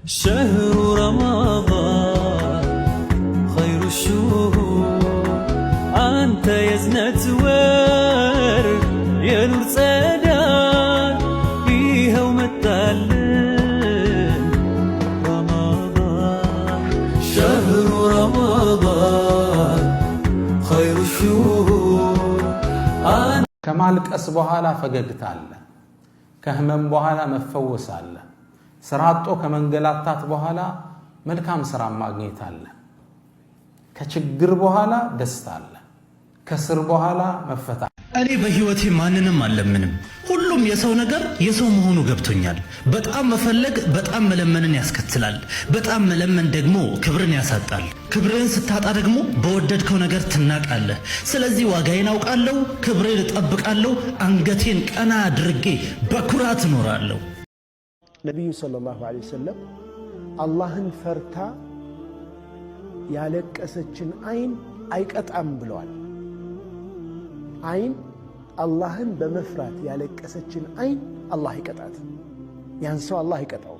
شهر رمضان خير الشهور أنت يزنة ور ينور صدان فيها ومتعلم رمضان شهر رمضان خير الشهور ከማልቀስ በኋላ ፈገግታ አለ። ከህመም በኋላ መፈወስ አለ። ስራ አጥቶ ከመንገላታት በኋላ መልካም ስራ ማግኘት አለ። ከችግር በኋላ ደስታ አለ። ከስር በኋላ መፈታት። እኔ በህይወቴ ማንንም አልለምንም። ሁሉም የሰው ነገር የሰው መሆኑ ገብቶኛል። በጣም መፈለግ በጣም መለመንን ያስከትላል። በጣም መለመን ደግሞ ክብርን ያሳጣል። ክብርን ስታጣ ደግሞ በወደድከው ነገር ትናቃለህ። ስለዚህ ዋጋዬን አውቃለሁ፣ ክብሬን እጠብቃለሁ፣ አንገቴን ቀና አድርጌ በኩራት እኖራለሁ። ነቢዩ ሰለላሁ ዐለይሂ ወሰለም አላህን ፈርታ ያለቀሰችን አይን አይቀጣም ብለዋል። አይን አላህን በመፍራት ያለቀሰችን አይን አላህ ይቀጣት። ያን ሰው አላህ ይቀጣው።